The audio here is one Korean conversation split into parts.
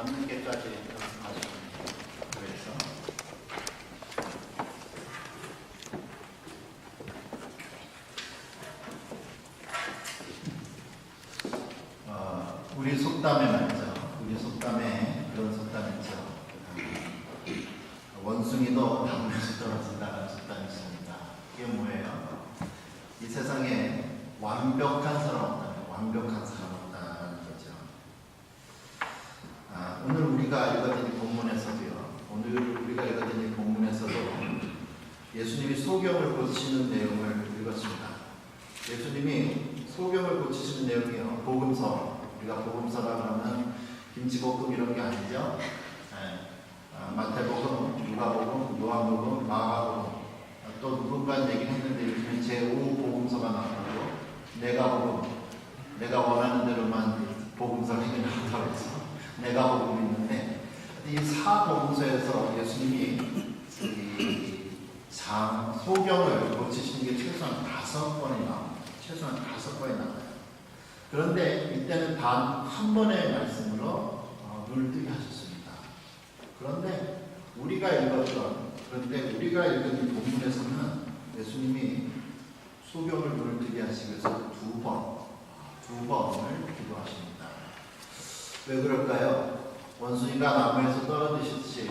밤늦게까지 연습하시는 그래서 우리 속담에 말이죠. 우리 속담에 그런 속담이 있죠. 원숭이도 나무에서 떨어진다는 속담이 있습니다. 이게 뭐예요? 이 세상에 완벽한 사람 없다는, 완벽한 사람 없다는 거죠. 오늘 우리가 읽어진 이 본문에서도요. 오늘 우리가 읽어진 이 본문에서도 예수님이 소경을 고치시는 내용을 읽었습니다. 예수님이 소경을 고치시는 내용이요. 복음서. 우리가 복음서라 그러면 김치볶음 이런 게 아니죠. 마태복음, 누가복음, 요한복음, 마가복음, 또 누군가 얘기를 했는데 요즘에 제5복음서가 나오고 내가복음, 내가 원하는 대로만 복음서를 해결한다고 해서 내가복음이 있는데 이 사복음서에서 예수님이 소경을 고치시는 게 최소한 5번이 나옵니다. 최소한 5번이 나와요. 그런데 이때는 단 한 번의 말씀으로 눈을 뜨게 하셨습니다. 그런데 우리가 읽은 이 본문에서는 예수님이 소경을 눈을 뜨게 하시기 위해서 두 번을 기도하십니다. 왜 그럴까요? 원숭이가 나무에서 떨어지듯이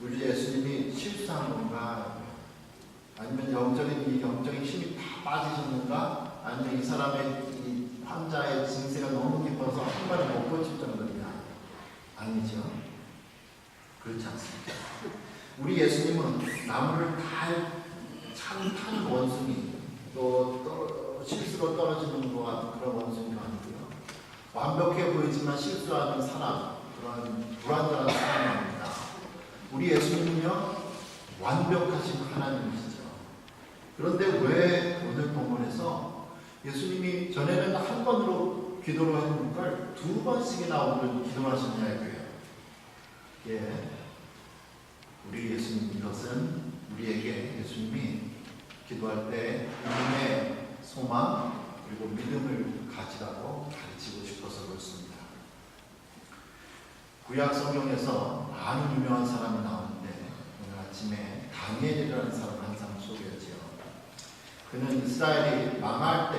우리 예수님이 실수한 건가? 아니면 영적인 힘이 다 빠지셨는가? 아니면 이 사람의 이 환자의 증세가 너무 깊어서 한 번에 못 고칠 정도냐? 아니죠. 그렇지 않습니다. 우리 예수님은 나무를 타는 원숭이, 또 실수로 떨어지는 것 같은 그런 원숭이가 아니고요. 완벽해 보이지만 실수하는 사람, 그런 불완전한 사람입니다. 우리 예수님은요, 완벽하신 하나님이시죠. 그런데 왜 오늘 본문에서 예수님이 전에는 한 번으로 기도를 했는 걸 2번씩이나 오늘 기도하셨냐 이거예요. 예. 우리 예수님, 이것은 우리에게 예수님이 기도할 때 믿음의 소망 그리고 믿음을 가지라고 가르치고 싶어서 그렇습니다. 구약 성경에서 많은 유명한 사람이 나오는데 오늘 아침에 다니엘이라는 사람을 항상 소개하지요. 그는 이스라엘이 망할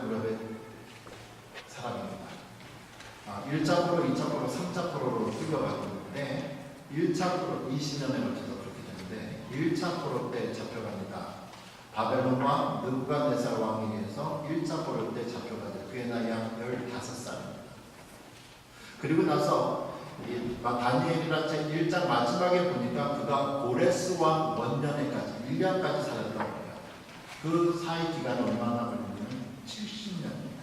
무렵의 사람입니다. 1차 포로, 2차 포로, 3차 포로로 끌려가고 있는데 1차 포로 20년에 걸쳐서 그렇게 되는데 1차 포로 때 잡혀갑니다. 바벨론 왕 느부갓네살 왕에 의해서 1차 포로 때 잡혀가죠. 그의 나이 약 15살입니다. 그리고 나서 다니엘이라 책 1장 마지막에 보니까 그가 고레스 왕 원년에까지 1년까지 살았다고 해요. 그 사이 기간이 얼마나 걸리냐면 70년입니다.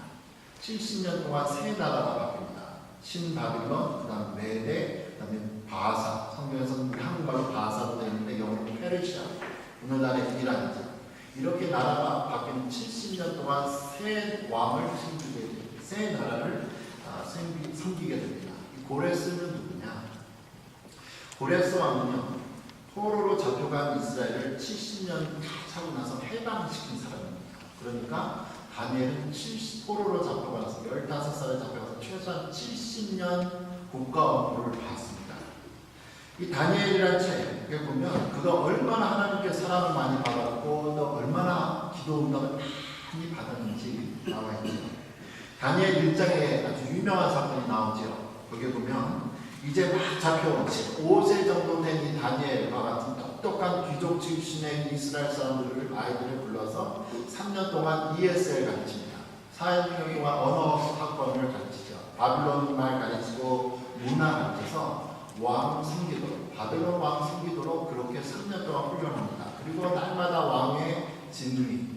70년 동안 세 나라가 바뀝니다. 신바빌론, 그 다음 메대, 그 다음에 바사. 성경에서는 한국말로 바사로 되어 있는데 영어로 페르시아. 오늘날의 이란이죠. 이렇게 나라가 바뀌는 70년 동안 세 왕을 섬기게 됩니다. 세 나라를 섬기게 됩니다. 이 고레스는 누구냐? 고레스 왕은요, 포로로 잡혀간 이스라엘을 70년 차고 나서 해방시킨 사람입니다. 그러니까 다니엘은 포로로 잡혀가서 15살에 잡혀가서 최소한 70년 국가 업무를 받습니다. 이 다니엘이라는 책에 보면 그가 얼마나 하나님께 사랑을 많이 받았고 또 얼마나 기도 응답을 많이 받았는지 나와 있죠. 다니엘 1장에 아주 유명한 사건이 나오죠. 거기에 보면 이제 막 잡혀온 15세 정도 된 이 다니엘과 같은 똑똑한 귀족 출신의 이스라엘 아이들을 불러서 3년 동안 ESL 가르칩니다. 사회명령과 언어 학원을 가르치죠. 바빌론 말 가르치고 문화 가르쳐서 왕 섬기도록, 바벨론 왕 섬기도록 그렇게 3년 동안 훈련합니다. 그리고 날마다 왕의 진미,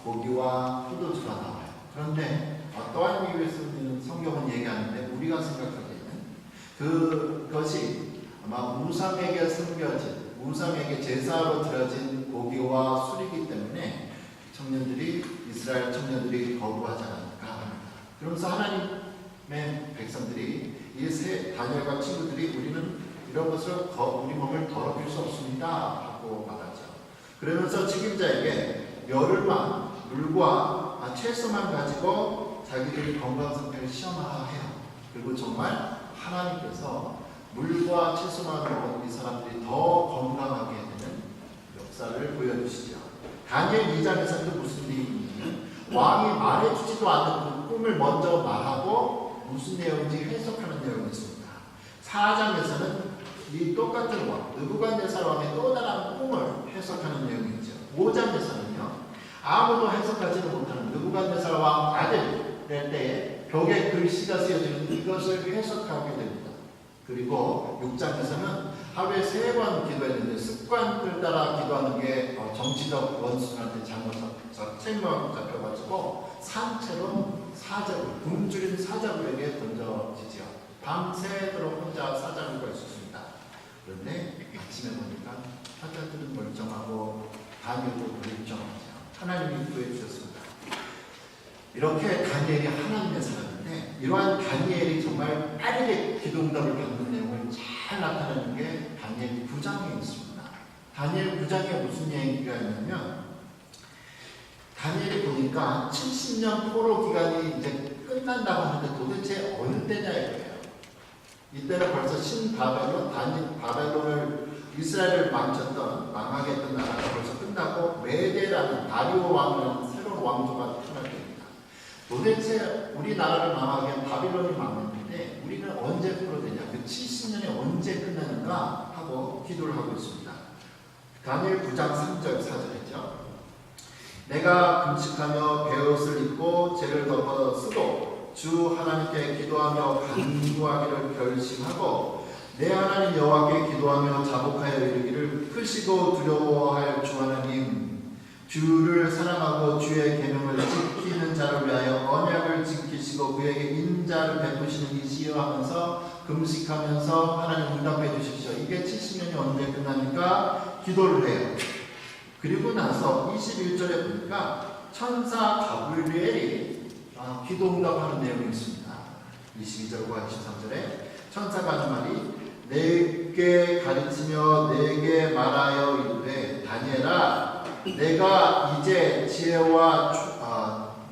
고기와 포도주가 나와요. 그런데 어떠한 이유에서는 성경은 얘기하는데 우리가 생각하기에는 그것이 아마 우상에게 섬겨진, 우상에게 제사로 드려진 고기와 술이기 때문에 이스라엘 청년들이 거부하지 않을까 합니다. 그러면서 하나님의 백성들이 이 다니엘과 친구들이 우리는 이런 것을 우리 몸을 더럽힐 수 없습니다 하고 말하죠. 그러면서 책임자에게 열흘만 물과 채소만 가지고 자기들이 건강 상태를 시험화해요. 그리고 정말 하나님께서 물과 채소만 먹은 이 사람들이 더 건강하게 되는 역사를 보여주시죠. 다니엘 2장에서도 무슨 일이 있냐면 왕이 말해주지도 않는 그 꿈을 먼저 말하고 무슨 내용인지 해석하는 내용이 있습니다. 4장에서는 이 똑같은 왕, 느부갓네살 왕의 또 다른 꿈을 해석하는 내용이 있죠. 5장에서는요, 아무도 해석하지는 못하는 느부갓네살 왕 아들 될 때에 벽에 글씨가 쓰여지는 이것을 해석하게 됩니다. 그리고 6장에서는 하루에 3번 기도했는데 습관을 따라 기도하는 게 정치적 원수한테 잘못 잡혀가지고 산채로 사자굴, 굶주린 사자굴에게 던져지지요. 밤새도록 혼자 사자굴과 있었습니다. 그런데 아침에 보니까 사자들은 멀쩡하고 다니엘도 멀쩡하죠. 하나님이 구해 주셨습니다. 이렇게 다니엘이 하나님의 사람인데 이러한 다니엘이 정말 빠르게 기도응답을 받는 내용을 잘 나타내는 게 다니엘 9장에 있습니다. 다니엘 9장에 무슨 얘기가 있냐면 다니엘이 보니까 70년 포로 기간이 이제 끝난다고 하는데 도대체 어느 때냐 이거예요. 이때는 벌써 신바벨론, 바벨론을 이스라엘을 망하게 했던 나라가 벌써 끝나고 메데라는 다리오 왕이라는 새로운 왕조가 태어나게 됩니다. 도대체 우리나라를 망하게 한 바빌론이 망했는데 우리는 언제 풀어되냐, 그 70년이 언제 끝나는가 하고 기도를 하고 있습니다. 다니엘 9장 3절 4절이죠. 내가 금식하며 베옷을 입고 죄를 덮어 쓰고 주 하나님께 기도하며 간구하기를 결심하고 내 하나님 여호와께 기도하며 자복하여 이르기를 크시고 두려워할 주 하나님, 주를 사랑하고 주의 계명을 지키는 자를 위하여 언약을 지키시고 그에게 인자를 베푸시는 이시여 하면서 금식하면서 하나님 응답해 주십시오. 이게 70년이 언제 끝나니까 기도를 해요. 그리고 나서 21절에 보니까 천사 가브리엘이 기도 응답하는 내용이 있습니다. 22절과 23절에 천사가 하는 말이 내게 가르치며 내게 말하여 이르되 다니엘아, 내가 이제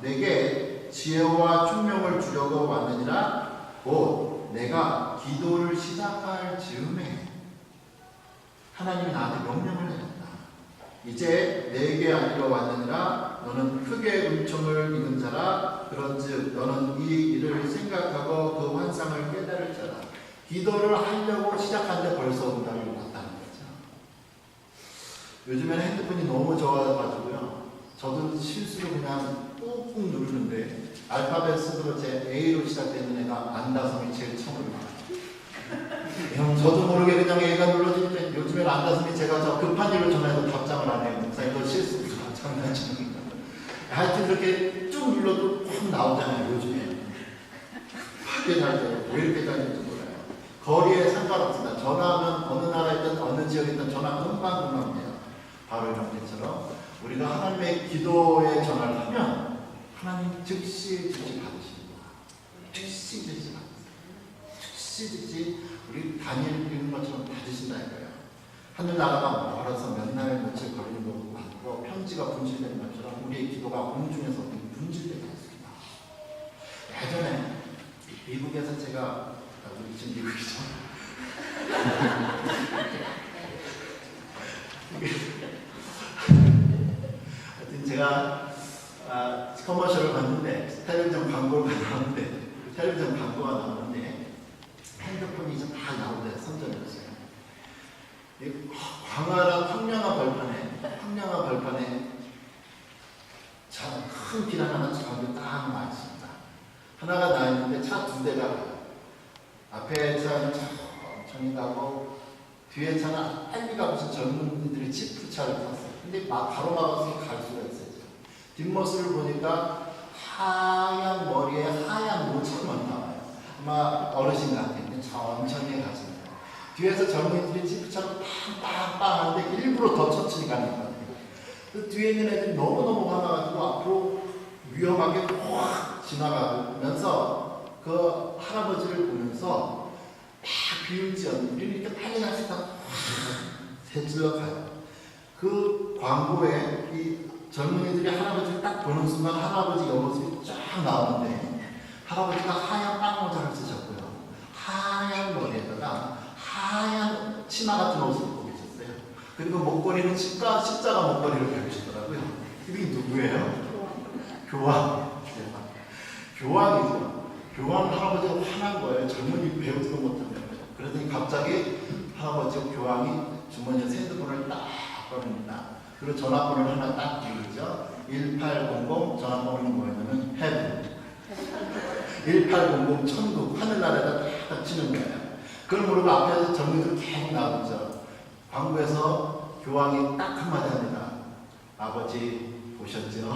내게 지혜와 총명을 주려고 왔느니라. 곧 내가 기도를 시작할 즈음에 하나님이 나한테 명령을 내렸다. 이제 내게 알리러 왔느니라. 너는 크게 은총을 입은 자라. 그런즉 너는 이 일을 생각하고 그 환상을 깨달을 자라. 기도를 하려고 시작하는데 벌써 응답이 왔다는 거죠. 요즘에는 핸드폰이 너무 좋아가지고요, 저도 실수로 그냥 꾹꾹 누르는데 알파벳으로 제 A로 시작되는 애가 안다솜이 제일 처음으로 나와요. 저도 모르게 그냥 A가 눌러지는데 요즘에는 안다솜이 제가 저 급한 일을 전화해도 답장을 안 해요. 목사님도 실수로 장난치는 거. 하여튼 이렇게 쭉 눌러도 확 나오잖아요. 요즘에 크게 잘 돼요. 왜 이렇게 잘 되는지 몰라요. 거리에 상관없습니다. 전화하면 어느 나라에 있든 어느 지역에 있든 전화 금방 돼요. 바로 이런 것처럼 우리가 하나님의 기도에 전화를 하면 하나님 즉시 받으십니다. 즉시 받으세요. 즉시 우리 다니엘 읽는 것처럼 받으신다 이거예요. 하늘나라가 멀어서 몇 날 며칠 걸리는 것도 많고 편지가 분실되는 것처럼 우리의 기도가 공중에서 분실되게 했습니다. 예전에 미국에서 제가 우리 지금 미국이죠. 하여튼 제가 커머셜을 봤는데 텔레비전 광고가 나오는데 텔레비전 광고가 나오는데 핸드폰이 좀 다 나오는데 선전이었어요. 광활한 황량한 벌판에 큰 길 하나 저기 딱 나 있습니다. 하나가 나 있는데 차 2대가 앞에 차는 천천히 가고 뒤에 차는 빨리 가고 젊은이들이 지프차를 탔어요. 근데 바로 막아서 갈 수가 있어요. 뒷모습을 보니까 하얀 머리에 하얀 모처럼 나와요. 아마 어르신 같은데 천천히 가시네요. 뒤에서 젊은이들이 지프차로 빵빵빵 하는데 일부러 더 천천히 가는 것 같아요. 그 뒤에 있는 애들이 너무너무 화나가지고 앞으로 위험하게 확 지나가면서 그 할아버지를 보면서 막 비웃지언니 우리는 이렇게 빨리 갈 수 있다고 세질러 가요. 그 광고에 이 젊은이들이 할아버지를 딱 보는 순간 할아버지 옆모습이 쫙 나오는데 할아버지가 하얀 빵모자를 쓰셨고요. 하얀 머리에다가 하얀 치마 같은 옷을 입고 계셨어요. 그리고 목걸이는 십자가 목걸이를 배우시더라고요. 이게 누구예요? 교황. 교황이죠. 교황 할아버지가 화난 거예요. 젊은이 배우지도 못하면. 그러더니 갑자기 할아버지 교황이 주머니에 핸드폰을 딱 꺼냅니다. 그리고 전화번호를 하나 딱 누르죠. 1800 전화번호는 뭐냐면 헤븐. 1800 천국 하늘나라에다 딱 치는 거예요. 그걸 모르고 앞에서 젊은이들 계속 나오죠. 광고에서 교황이 딱 한마디 합니다. 아버지 보셨죠?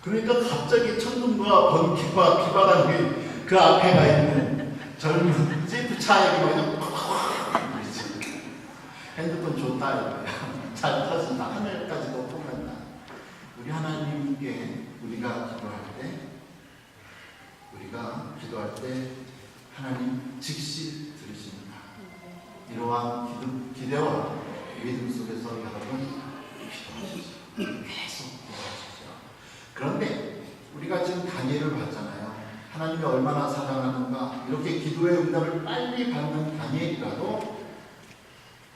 그러니까 갑자기 천둥과 번개와 비바람이 그 앞에 가 있는 젊은 지프 차에게 그냥 핸드폰 좋다 이거예요. 잘 터진다. 하늘까지도 통한다. 우리 하나님께 우리가 기도할 때 하나님 즉시 들으십니다. 이러한 기대와 믿음 속에서 여러분 기도하십시오. 계속 기도하십시오. 그런데 우리가 지금 다니엘을 봤잖아요. 하나님이 얼마나 사랑하는가. 이렇게 기도의 응답을 빨리 받는 다니엘이라도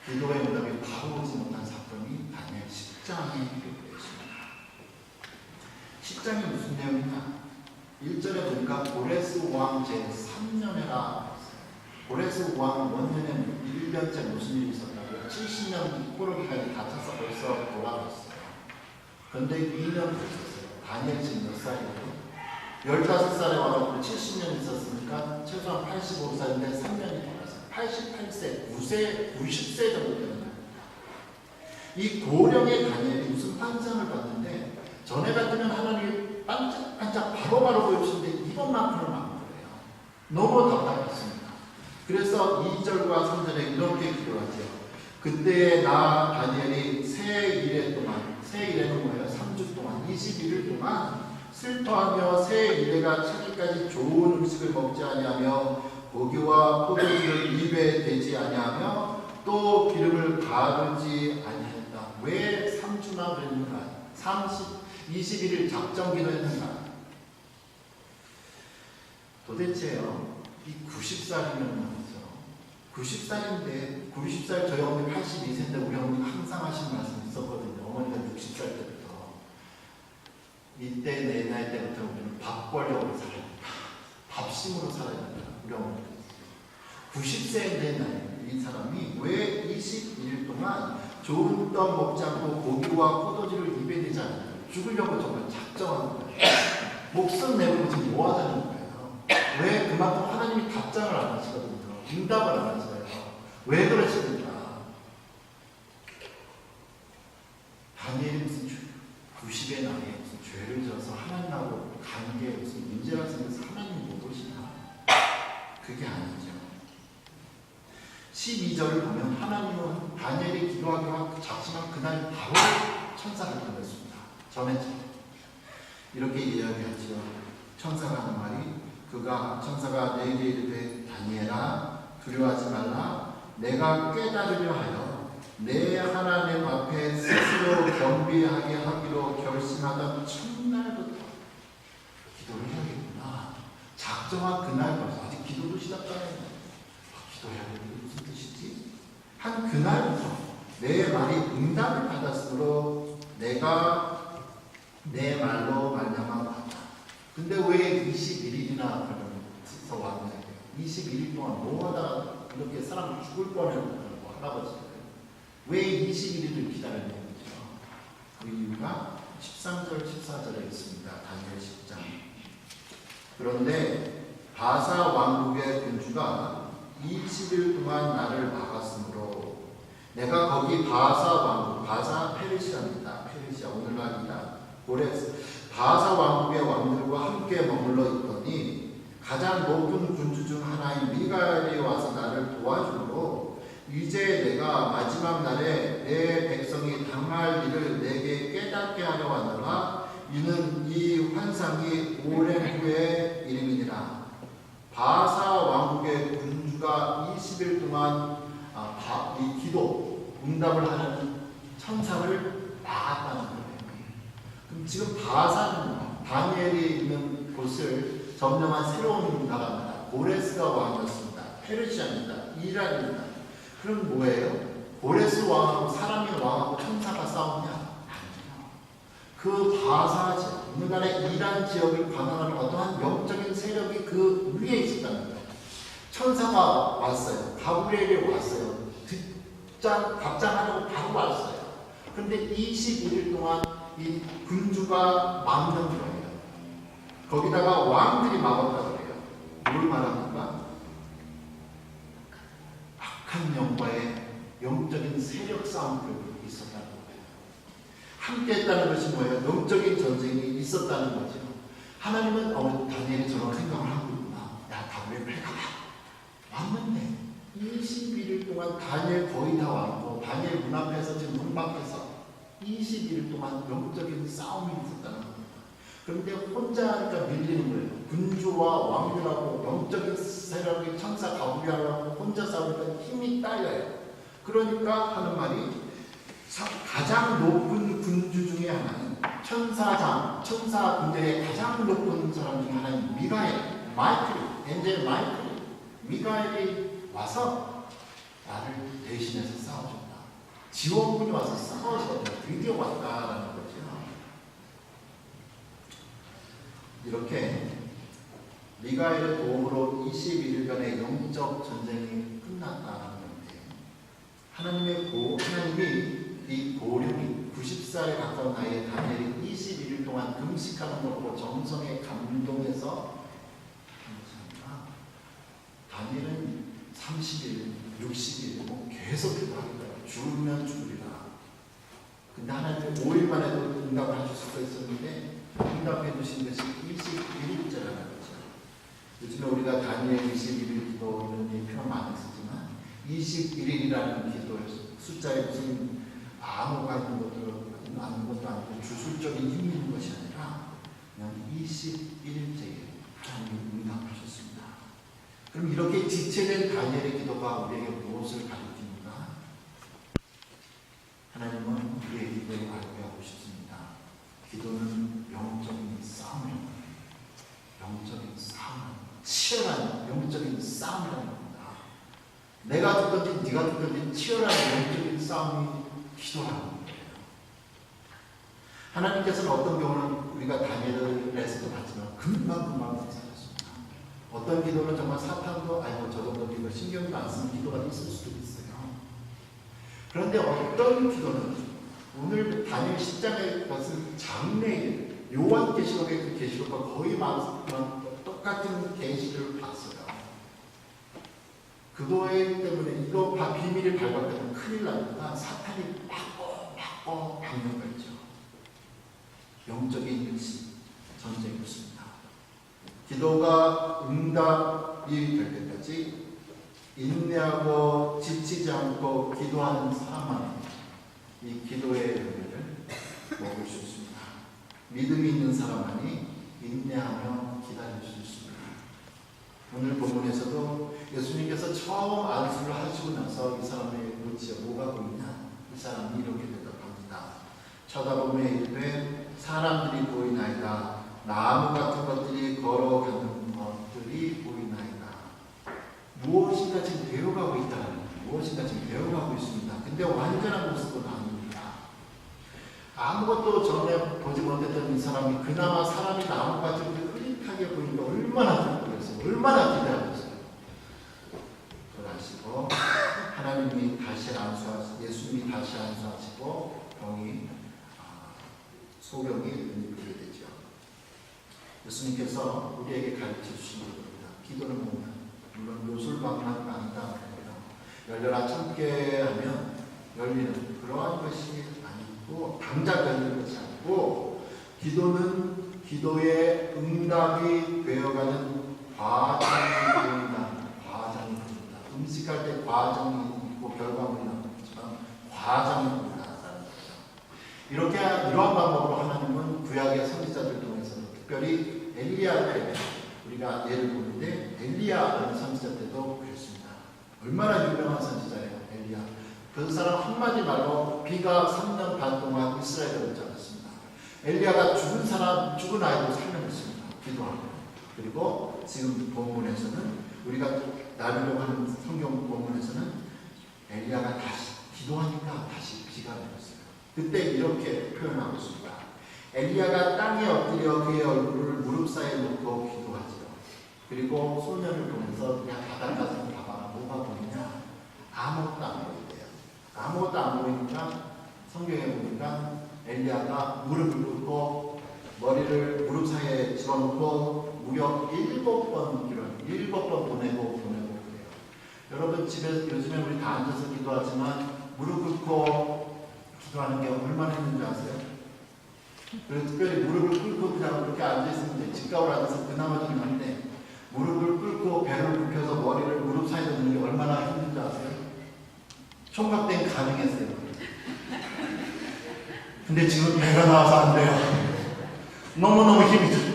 기도의 응답이 바로 오지 못한 사건이 다니엘 10장에 기록되어 있습니다. 10장이 무슨 내용이냐? 1절에 보니까 고레스 왕 제3년에라. 고레스 왕 원년에는 1년째 무슨 일이 있었다고요? 70년 꼬르기까지 다 차서 벌써 돌아갔어요. 그런데 2년 됐었어요. 다니엘 지금 몇 살이에요? 15살에 와서 70년 있었으니까 최소한 85살인데 3년이 돌았어요. 88세, 90세 정도 되는 거예요. 이 고령의 다니엘이 무슨 환상을 봤는데 전에 같으면 하나님이 반짝반짝 바로바로 보여주시는데 이번만큼은 안 보여요. 너무 답답했습니다. 그래서 2절과 3절에 이렇게 기도하죠. 그때 나 다니엘이 새 일해 동안, 새 일해는 뭐예요? 3주 동안, 21일 동안 슬퍼하며 새 일해가 차기까지 좋은 음식을 먹지 아니하며 고기와 포도주를 입에 대지 아니하며 또 기름을 바르지 아니했다. 왜 3주나 그랬는가? 21일 작정 기도했는가? 도대체요, 이 90살이면 말이죠. 90살인데, 90살 저희 어머니 82세인데 우리 어머니 항상 하신 말씀이 있었거든요. 어머니가 60살 때부터. 이때 내 나이 때부터 우리는 밥벌려고 살아야 된다. 밥심으로 살아야 된다. 우리 어머니가 90세의 내 나이. 이 사람이 왜 21일 동안 좋은 떡 먹지 않고 고기와 포도주를 입에 대지 않을까? 죽으려고 정말 작정하는 거예요. 목숨 내고 지금 뭐 하자는 거예요. 왜? 그만큼 하나님이 답장을 안 하시거든요. 응답을 안 하셔요. 왜 그러십니까? 다니엘이 무슨 90의 나이에 무슨 죄를 져서 하나님하고 관계에 무슨 문제가 생겨서 하나님이 못 오시나? 그게 아니죠. 12절을 보면 하나님은 다니엘이 기도하기와 작심한 그날 바로 천사를 보냈습니다. 전했죠. 이렇게 이야기하죠. 천사가 하는 말이 천사가 내게 이르되 다니엘아 두려워하지 말라. 내가 깨달으려 하여 내 하나님 앞에 스스로 겸비하게 하기로 결심하던 첫날부터 기도를 해야겠구나. 작정한 그날부터 아직 기도도 시작도 안 했는데 기도해야겠는데 무슨 뜻이지? 한 그날부터 내 말이 응답을 받았으므로 내가 내 말로 말미암아 왔다. 근데 왜 21일이나 걸려서 왔냐? 21일 동안 뭐 하다가 이렇게 사람 죽을 뻔했다고 할아버지가 왜 21일을 기다렸냐는 거죠. 그 이유가 13절, 14절에 있습니다. 다니엘 10장. 그런데 바사 왕국의 군주가 20일 동안 나를 막았으므로 내가 거기 바사 왕국, 바사 페르시아입니다. 페르시아 오늘날이다. 고레스 바사 왕국의 왕들과 함께 머물러 있더니 가장 높은 군주 중 하나인 미가엘이 와서 나를 도와주므로 이제 내가 마지막 날에 내 백성이 당할 일을 내게 깨닫게 하려 하노라. 이는 이 환상이 오랜 후의 일임이니라. 바사 왕국의 군주가 20일 동안 이 기도 응답을 하는 천사를 낳았다는 거예요. 그럼 지금 바산, 다니엘이 있는 곳을 점령한 새로운 나라입니다. 고레스가 왕이었습니다. 페르시아입니다. 이란입니다. 그럼 뭐예요? 고레스 왕하고 사람이 왕하고 천사가 싸우냐? 아니요. 그 바사 지역, 오늘날의 이란 지역을 관할하는 어떠한 영적인 세력이 그 위에 있었다는 거예요. 천사가 왔어요. 가브리엘이 왔어요. 답장하려고 바로 왔어요. 그런데 21일 동안 이 군주가 막는 거예요. 거기다가 왕들이 막았다고 그래요. 뭘 말합니까? 악한 영과의 영적인 세력 싸움이 있었다는 거예요. 함께 했다는 것이 뭐예요? 영적인 전쟁이 있었다는 거죠. 하나님은 다니엘이 저런 생각을 하고 있구나. 야, 다니엘 빨리 가봐. 왔는데 21일 동안 다니엘 거의 다 왔고 다니엘 문 앞에서 지금 문 밖에서 21일 동안 영적인 싸움이 있었다는 겁니다. 그런데 혼자 하니까 밀리는 거예요. 군주와 왕들하고 영적인 세력이 천사 가브리엘하고 혼자 싸우니까 힘이 딸려요. 그러니까 하는 말이 가장 높은 군주 중에 하나는 천사 군대의 가장 높은 사람 중에 하나는 미가엘, 엔젤 마이클, 미가엘이 와서 나를 대신해서 싸워준다. 지원군이 와서 싸워준다. 드디어 왔다라는 거죠. 이렇게 미가엘의 도움으로 21일간의 영적 전쟁이 끝났다는 건데 하나님이 이 고령이 90살에 가까운 나이에 다니엘이 21일 동안 금식하는 걸 보고 정성에 감동해서 다니엘은 30일, 60일 계속 기도하겠다. 죽으면 죽으리라. 근데 하나님은 5일 만에도 응답을 하실 수가 있었는데 응답해 주신 것이 21일째라는 거죠. 요즘에 우리가 다니엘 21일 기도 이런 표현 많이 쓰지만 21일이라는 기도 숫자에 무슨 암호가 있는 것도 아니고 주술적인 힘이 있는 것이 아니라 그냥 21일째에 하나님이 응답하셨습니다. 그럼 이렇게 지체된 다니엘의 기도가 우리에게 무엇을 가르칩니까? 하나님은 우리의 기도를 알게 하고 싶습니다. 기도는 영적인 싸움이라는 치열한 영적인 싸움이라는 겁니다. 내가 듣든지 네가 듣든지 치열한 영적인 싸움이 기도라는 거예요. 하나님께서는 어떤 경우는 우리가 다니엘에서도 봤지만 금방금방 사셨습니다. 어떤 기도는 정말 사탄도 아니고 저 정도 기도 신경도 안 쓰는 기도가 있을 수도 있어요. 그런데 어떤 기도는 오늘 다니엘 10장의 것은 장래일 요한계시록의 그 계시록과 거의 똑같은 계시를 봤어요. 그거에 때문에 이거 비밀을 발각하면 큰일 납니다. 사탄이 막고 박는 거죠. 영적인 전쟁이었습니다. 기도가 응답이 될 때까지 인내하고 지치지 않고 기도하는 사람만 이 기도의 열매를 먹을 수 있습니다. 믿음이 있는 사람만이 인내하며 기다릴 수 있습니다. 오늘 본문에서도 예수님께서 처음 안수를 하시고 나서 이 사람의 눈치에 뭐가 보이냐? 이 사람이 이렇게 대답합니다. 쳐다보며 이르되 사람들이 보이나이다. 나무 같은 것들이 걸어가는 것들이 보이나이다. 무엇인가 지금 배워가고 있다는 거예요. 무엇인가 지금 배워가고 있습니다. 근데 완전한 모습은 아닙니다. 아무것도 전에 보지 못했던 이 사람이 그나마 사람이 나무같이 흐릿하게 보이니까 얼마나 기뻐했어요. 얼마나 기대하고 있어요. 그걸 아시고 하나님이 다시 안수하시고 예수님이 다시 안수하시고 소경이 은밀하게 되죠. 예수님께서 우리에게 가르쳐 주신 겁니다. 기도는 뭐냐? 물론 요술방망이가 아니다. 열려라 참게 하면 열리는 그러한 것이 아니고 당장 열리는 것이 아니고 기도는 기도의 응답이 되어가는 과정이 보인다. 음식할 때 과정이 있고 결과물이 나오지만 과정이 보인다는 거죠. 이렇게 이러한 방법으로 하나님은 구약의 선지자들 통해서 특별히 엘리야 때 우리가 예를 보는데 엘리야라는 선지자 때도 그랬습니다. 얼마나 유명한 선지자예요. 엘리야. 그 사람 한마디 말로 비가 3년 반 동안 이스라엘을 오지 않았습니다. 엘리야가 죽은 아이도 살려냈습니다. 기도하고. 그리고 지금 본문에서는 우리가 나누려고 하는 성경 본문에서는 엘리야가 다시 기도하니까 다시 비가 내렸어요. 그때 이렇게 표현하고 있습니다. 엘리야가 땅에 엎드려 그의 얼굴을 무릎 사이에 놓고 기도하지요. 그리고 소년을 보면서 야 바닷가 좀 봐봐. 뭐가 보이냐? 아무것도 안 보인대요. 아무것도 안 보이니까 성경에 보니까 엘리야가 무릎을 꿇고 머리를 무릎 사이에 집어넣고 무려 7번 보내고 그래요. 여러분 집에서 요즘에 우리 다 앉아서 기도하지만 무릎 꿇고 기도하는 게 얼마나 힘든지 아세요? 그래서 특별히 무릎을 꿇고 그냥 그렇게 앉아있으면 직각으로 앉아서 그나마 좀 나는데 무릎을 꿇고 배를 굽혀서 머리를 무릎 사이에 넣는 게 얼마나 힘든지 아세요? 총각된 가능했어요. 근데 지금 배가 나와서 안 돼요. 너무너무 힘이 들어요.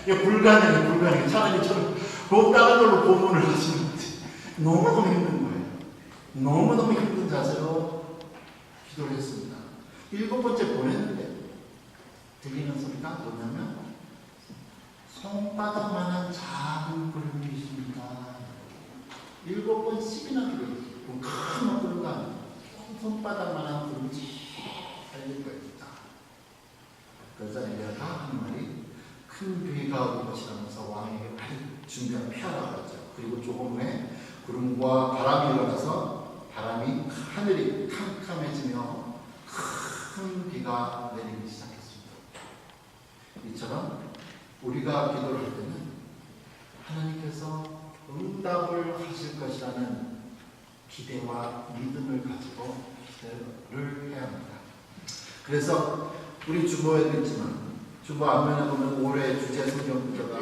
이게 불가능해. 차라리 저는 그 다른 걸로 고문을 하시는 거지. 너무너무 힘든 거예요. 너무너무 힘든 자세로 기도를 했습니다. 7번째 보냈는데 들리는 소리가 뭐냐면 손바닥만한 작은 구름이 있습니다. 7번씩이나 기도했어요. 큰 구름가 아니에요. 손바닥만한 구름이 달릴 거였다. 그러자 엘리야가 하는 말이 큰 비가 올 것이라면서 왕에게 빨리 준비한 피하라고 했죠. 그리고 조금 후에 구름과 바람이 일어나서 하늘이 캄캄해지며 큰 비가 내리기 시작했습니다. 이처럼 우리가 기도를 할 때는 하나님께서 응답을 하실 것이라는 기대와 믿음을 가지고 기도를 해야 합니다. 그래서 우리 주보에도 있지만 주보 앞면에 보면 올해 주제 성경 구절가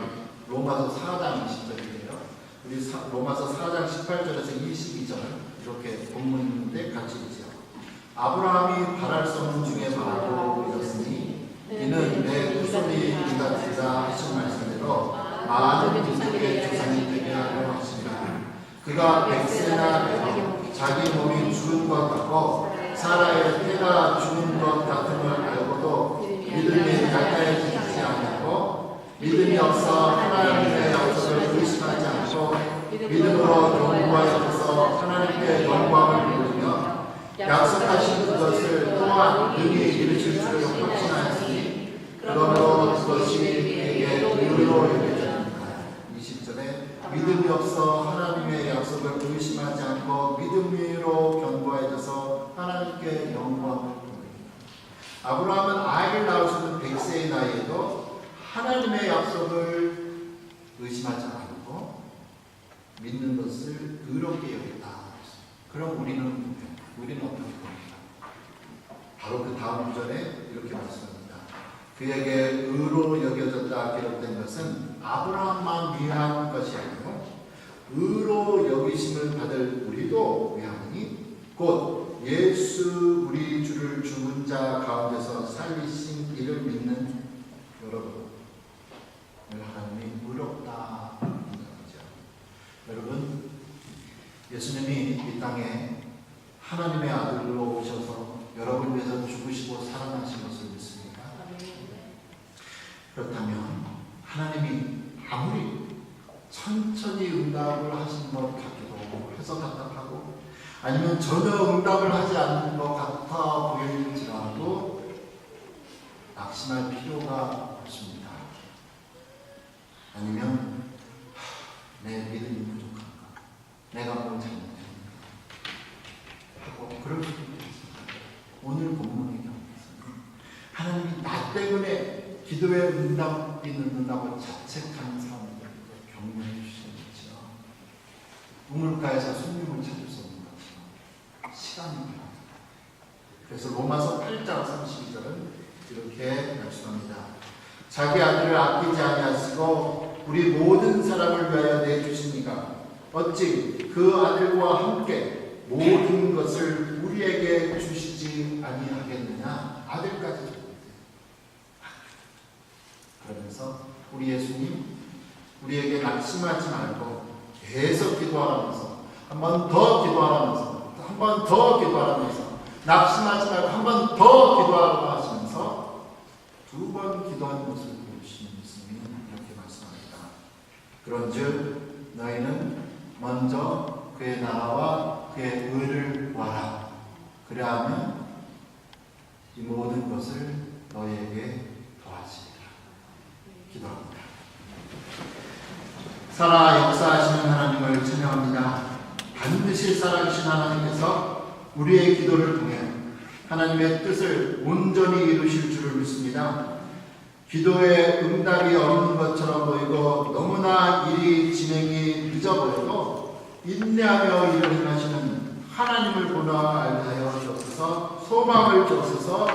로마서 4장 20절이에요. 우리 로마서 4장 18절에서 22절 이렇게 본문이 있는데 같이 읽죠. 아브라함이 바랄 수 없는 중에 바라고 믿었으니 이는 내 후손이 이가 되자 하신 말씀대로 많은 민족의 조상이 되게 하려 하십니다. 그가 100세나 되어 자기 몸이 죽은 것 같고 사라의 태가 죽은 것 같음을 알고도 믿음이 가까이지지 않았고 믿음이 없어 하나님의 약속을 의심하지 않고 믿음으로 영광에서 하나님께 영광을 돌리며 약속하신 그것을 또한 능히 이루실 줄을 확신하였으니 그러므로 그것이 그에게 의로 여겨집니다. 20절에 믿음이 없어 하나님의 약속을 의심하지 않고 믿음으로 견고해져서 하나님께 영광을 돌립니다. 아브라함은 아이를 낳을 수 있는 100세의 나이에도 하나님의 약속을 의심하지 않고 믿는 것을 의롭게 여겼다. 그럼 우리는 어떻게 됩니까? 바로 그 다음 구절에 이렇게 말씀합니다. 그에게 의로 여겨졌다 기록된 것은 아브라함만 위한 것이 아니고 의로 여기심을 받을 우리도 위하니 곧 예수 우리 주를 죽은 자 가운데서 살리신 이를 믿는 여러분 하나님이 의롭다 인정하죠. 여러분 예수님이 이 땅에 하나님의 아들로 오셔서 여러분을 위해서 죽으시고 살아나신 것을 믿습니까? 그렇다면 하나님이 아무리 천천히 응답을 하신 것 같기도 해서 답답하고 아니면 전혀 응답을 하지 않는 것 같아 보일지라도 낙심할 필요가 없습니다. 아니면 내 믿음이 부족한가? 내가 뭘 잘못했는가? 하고 그럴 수도 있습니다. 오늘 본문의 경우에서는 하나님이 나 때문에 기도의 응답이 늦는다고 자책하는 사람들을 격려해 주시는 거죠. 우물가에서 손님을 찾을 수 없는 것처럼 시간이 필요합니다. 그래서 로마서 8장 32절은 이렇게 말씀합니다. 자기 아들을 아끼지 아니하시고 우리 모든 사람을 위하여 내주시니가 어찌 그 아들과 함께 모든 것을 우리에게 주시지 아니하겠느냐. 아들까지 줍니다. 그러면서 우리 예수님 우리에게 낙심하지 말고 계속 기도하면서 한 번 더 기도하면서 한 번 더 기도하면서 낙심하지 말고 한 번 더 기도하라고 하시면서 2번 기도하는 모습을 보여주시는 예수님이 이렇게 말씀합니다. 그런즉 너희는 먼저 그의 나라와 그의 의를 구하라. 그래야하면 이 모든 것을 너희에게 더하시리라. 기도합니다. 살아 역사하시는 하나님을 찬양합니다. 반드시 살아계신 하나님께서 우리의 기도를 통해 하나님의 뜻을 온전히 이루실 줄을 믿습니다. 기도의 응답이 없는 것처럼 보이고 너무나 일이 진행이 늦어 보여도 인내하며 일을 행하시는 하나님을 보나 알게 하여 주옵소서. 소망을 주옵소서.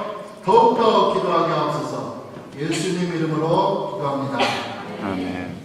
더욱더 기도하게 하옵소서. 예수님 이름으로 기도합니다. 아멘.